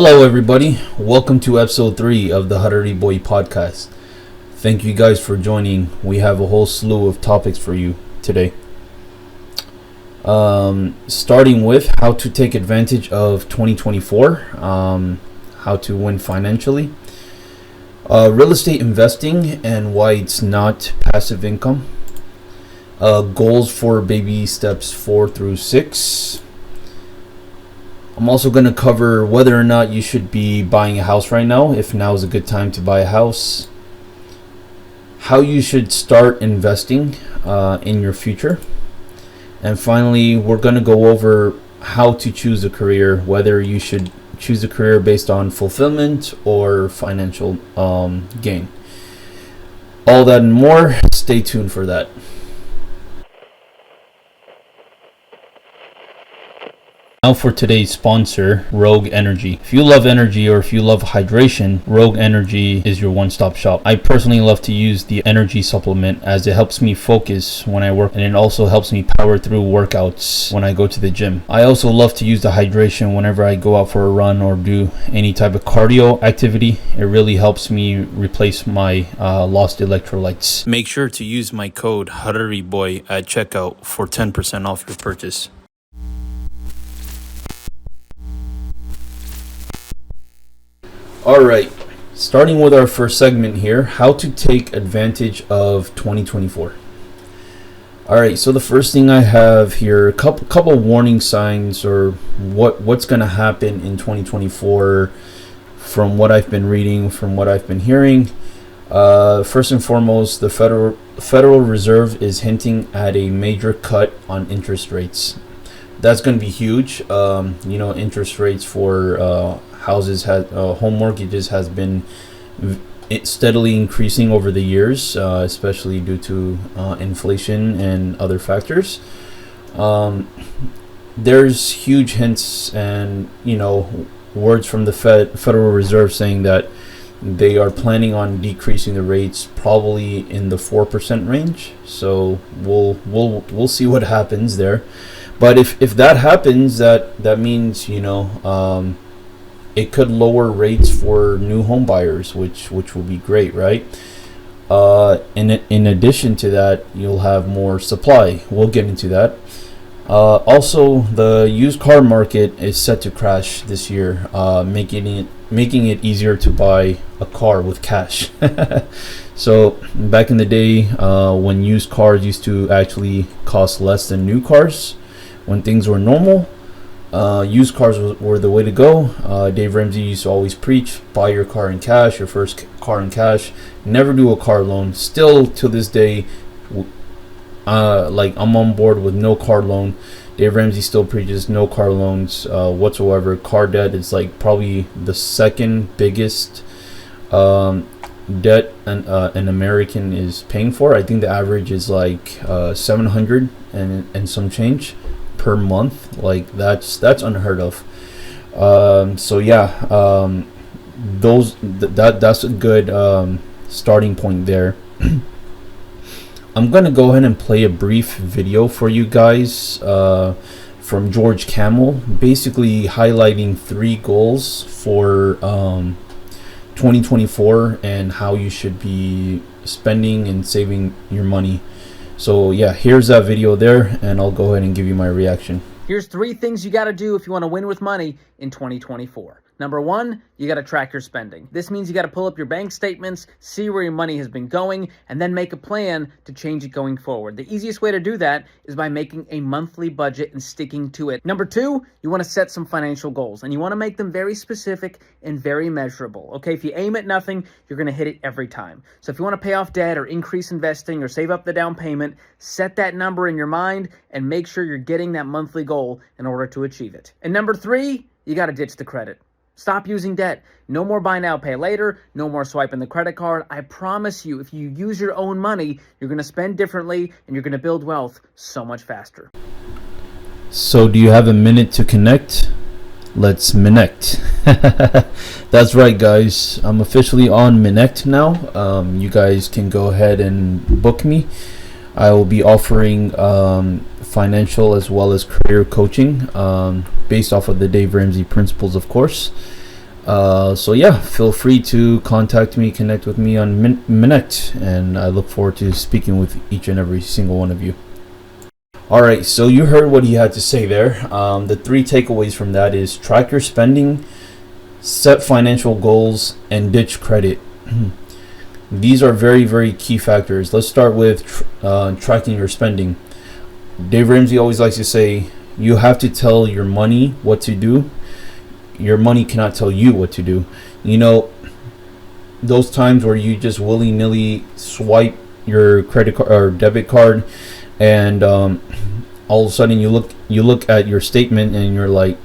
Hello everybody, welcome to episode 3 of the Harariboy Podcast. Thank you guys for joining. We have a whole slew of topics for you today. Starting with how to take advantage of 2024, how to win financially, real estate investing and why it's not passive income, goals for baby steps 4 through 6. I'm also going to cover whether or not you should be buying a house right now, if now is a good time to buy a house, how you should start investing in your future, and finally we're going to go over how to choose a career, whether you should choose a career based on fulfillment or financial gain. All that and more, stay tuned for that. Now for today's sponsor, Rogue Energy. If you love energy or if you love hydration, Rogue Energy is your one-stop shop. I personally love to use the energy supplement as it helps me focus when I work, and it also helps me power through workouts when I go to the gym. I also love to use the hydration whenever I go out for a run or do any type of cardio activity. It really helps me replace my lost electrolytes. Make sure to use my code Harariboy at checkout for 10% off your purchase. Alright, starting with our first segment here, how to take advantage of 2024. Alright, so the first thing I have here, a couple warning signs or what's going to happen in 2024 from what I've been reading, from what I've been hearing. First and foremost, the Federal Reserve is hinting at a major cut on interest rates. That's going to be huge. Interest rates for houses, home mortgages has been steadily increasing over the years, especially due to inflation and other factors. There's huge hints and words from the Federal Reserve saying that they are planning on decreasing the rates probably in the 4% range. So we'll see what happens there. But if that happens, that means it could lower rates for new home buyers, which will be great, right? In addition to that, you'll have more supply. We'll get into that. Also, the used car market is set to crash this year, making it easier to buy a car with cash. So back in the day, when used cars used to actually cost less than new cars, when things were normal, used cars were the way to go. Dave Ramsey used to always preach, buy your car in cash, your first car in cash, never do a car loan. Still to this day, I'm on board with no car loan. Dave Ramsey still preaches no car loans whatsoever. Car debt is like probably the second biggest debt an American is paying for. I think the average is like $700 and some change per month. Like that's unheard of. That's a good starting point there. I'm gonna go ahead and play a brief video for you guys from George Camel, basically highlighting 3 goals for 2024 and how you should be spending and saving your money. So yeah, here's that video there, and I'll go ahead and give you my reaction. Here's 3 things you got to do if you want to win with money in 2024. Number 1, you got to track your spending. This means you got to pull up your bank statements, see where your money has been going, and then make a plan to change it going forward. The easiest way to do that is by making a monthly budget and sticking to it. Number 2, you want to set some financial goals, and you want to make them very specific and very measurable. Okay, if you aim at nothing, you're going to hit it every time. So if you want to pay off debt or increase investing or save up the down payment, set that number in your mind and make sure you're getting that monthly goal in order to achieve it. And number 3, you got to ditch the credit. Stop using debt. No more buy now, pay later. No more swiping the credit card. I promise you, if you use your own money, you're going to spend differently and you're going to build wealth so much faster. So do you have a minute to connect? Let's Minect. That's right, guys. I'm officially on Minect now. You guys can go ahead and book me. I will be offering financial as well as career coaching based off of the Dave Ramsey principles, of course. So yeah, feel free to contact me, connect with me on Minute, and I look forward to speaking with each and every single one of you. All right, so you heard what he had to say there. The 3 takeaways from that is track your spending, set financial goals, and ditch credit. These are very, very key factors. Let's start with tracking your spending. Dave Ramsey always likes to say, you have to tell your money what to do. Your money cannot tell you what to do. You know, those times where you just willy-nilly swipe your credit card or debit card, and all of a sudden you look at your statement and you're like,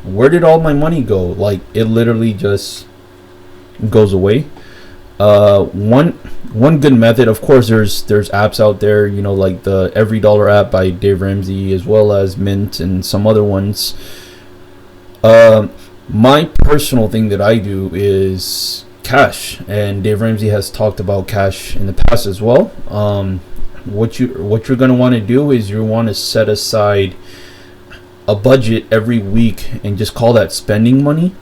where did all my money go? Like, it literally just goes away. One good method, of course, there's apps out there, you know, like the Every Dollar app by Dave Ramsey, as well as Mint and some other ones. My personal thing that I do is cash, and Dave Ramsey has talked about cash in the past as well. What you're going to want to do is you want to set aside a budget every week and just call that spending money,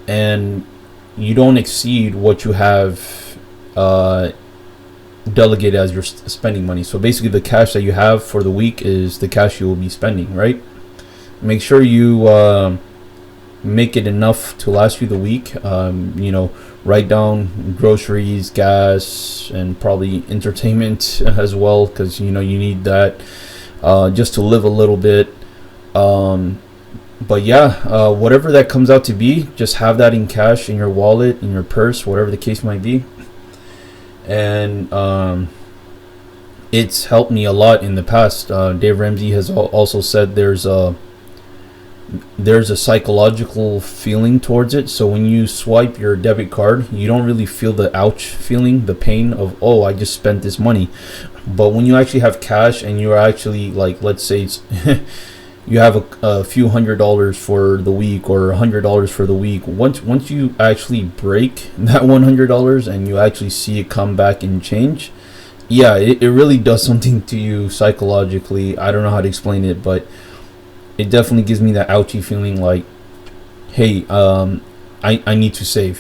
and you don't exceed what you have delegated as your spending money. So basically the cash that you have for the week is the cash you will be spending, right? Make sure you make it enough to last you the week. You know, write down groceries, gas, and probably entertainment as well, because you know you need that just to live a little bit. But yeah, whatever that comes out to be, just have that in cash, in your wallet, in your purse, whatever the case might be. And it's helped me a lot in the past. Dave Ramsey has also said there's a psychological feeling towards it. So when you swipe your debit card, you don't really feel the ouch feeling, the pain of, oh, I just spent this money. But when you actually have cash and you're actually, like, let's say it's you have a few $100s for the week, or $100 for the week, once you actually break that $100 and you actually see it come back and change, yeah, it really does something to you psychologically. I don't know how to explain it, but it definitely gives me that ouchy feeling, like, hey, I need to save.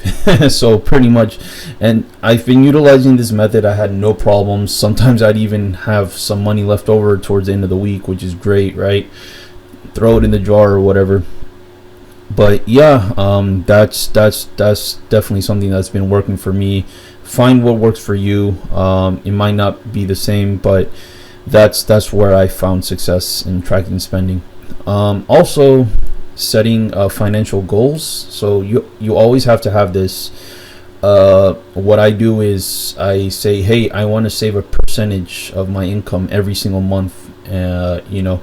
So pretty much, and I've been utilizing this method. I had no problems. Sometimes I'd even have some money left over towards the end of the week, which is great, right? Throw it in the jar or whatever. But yeah, that's definitely something that's been working for me. Find what works for you. It might not be the same, but that's where I found success in tracking spending. Also, setting financial goals. So you always have to have this. What I do is I say, hey, I want to save a percentage of my income every single month. You know,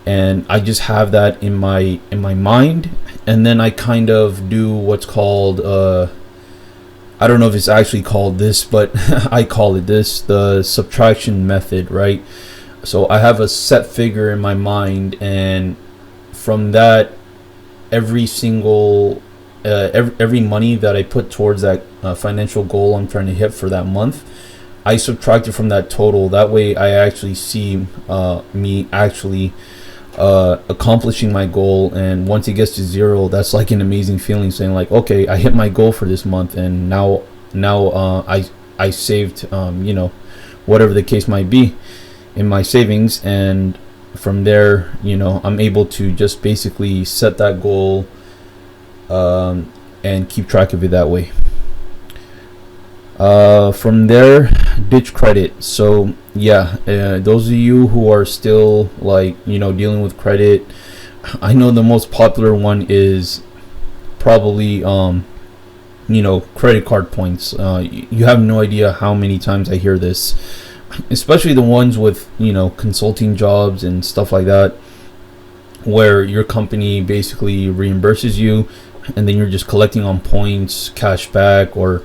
and I just have that in my mind, and then I kind of do what's called I don't know if it's actually called this, but I call it this, the subtraction method, right? So I have a set figure in my mind, and from that, every single every money that I put towards that financial goal I'm trying to hit for that month, I subtract it from that total. That way I actually see me actually accomplishing my goal, and once it gets to zero, that's like an amazing feeling, saying like, okay, I hit my goal for this month, and now I saved you know, whatever the case might be in my savings. And from there, you know, I'm able to just basically set that goal and keep track of it that way. From there, ditch credit. So yeah, those of you who are still, like, you know, dealing with credit, I know the most popular one is probably you know, credit card points. You have no idea how many times I hear this, especially the ones with, you know, consulting jobs and stuff like that, where your company basically reimburses you, and then you're just collecting on points, cash back, or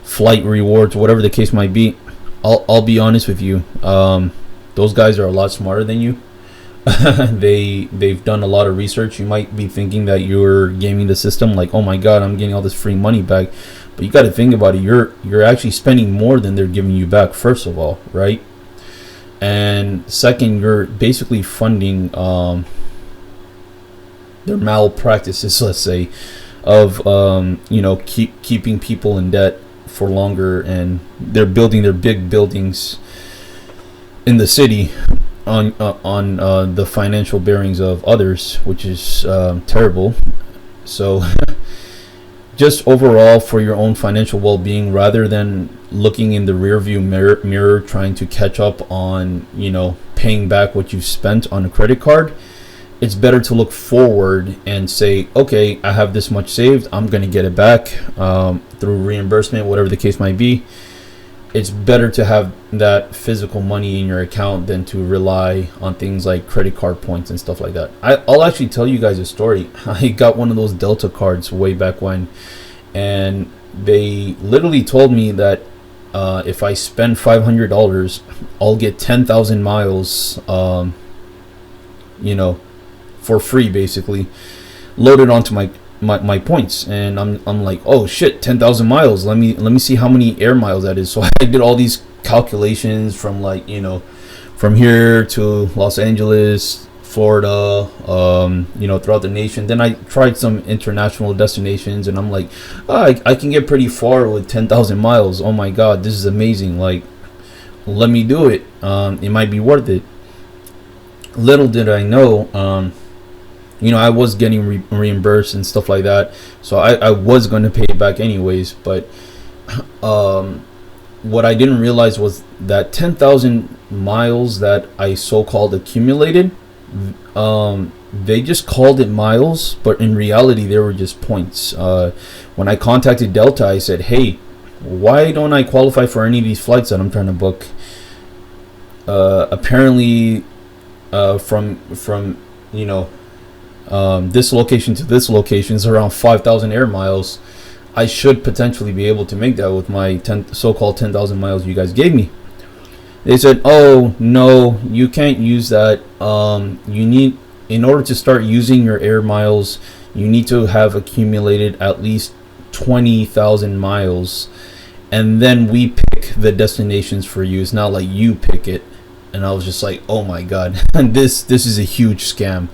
flight rewards, whatever the case might be. I'll be honest with you, those guys are a lot smarter than you. They've done a lot of research. You might be thinking that you're gaming the system, like, oh my god, I'm getting all this free money back, but you got to think about it. You're actually spending more than they're giving you back, first of all, right? And second, you're basically funding their malpractices, let's say. of keeping people in debt for longer, and they're building their big buildings in the city on the financial bearings of others, which is terrible. So just overall, for your own financial well-being, rather than looking in the rearview mirror trying to catch up on paying back what you've spent on a credit card, it's better to look forward and say, okay, I have this much saved, I'm going to get it back through reimbursement, whatever the case might be. It's better to have that physical money in your account than to rely on things like credit card points and stuff like that. I'll actually tell you guys a story. I got one of those Delta cards way back when, and they literally told me that if I spend $500, I'll get 10,000 miles, for free, basically, loaded onto my points. And I'm like, oh shit, 10,000 miles. Let me see how many air miles that is. So I did all these calculations from from here to Los Angeles, Florida, throughout the nation. Then I tried some international destinations, and I'm like, oh, I can get pretty far with 10,000 miles. Oh my god, this is amazing. Like, let me do it. It might be worth it. Little did I know, I was getting reimbursed and stuff like that, so I was going to pay it back anyways. But what I didn't realize was that 10,000 miles that I so-called accumulated, they just called it miles, but in reality they were just points. When I contacted Delta, I said, hey, why don't I qualify for any of these flights that I'm trying to book? Apparently from this location to this location is around 5,000 air miles. I should potentially be able to make that with my so-called 10,000 miles you guys gave me. They said, oh no, you can't use that. You need, in order to start using your air miles, you need to have accumulated at least 20,000 miles, and then we pick the destinations for you. It's not like you pick it. And I was just like, oh my god, this is a huge scam.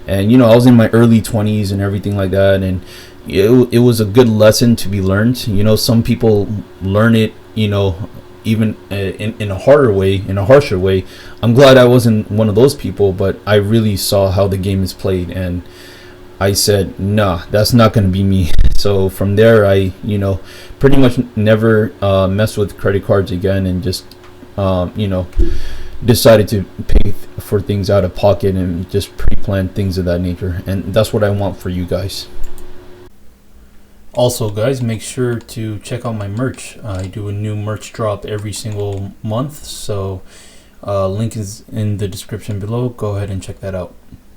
And I was in my early 20s and everything like that, and it was a good lesson to be learned. Some people learn it, even in a harder way, in a harsher way. I'm glad I wasn't one of those people, but I really saw how the game is played, and I said, nah, that's not going to be me. So from there, I pretty much never messed with credit cards again, and just decided to pay for things out of pocket and just pre-plan things of that nature. And that's what I want for you guys. Also, guys, make sure to check out my merch. I do a new merch drop every single month, so link is in the description below. Go ahead and check that out.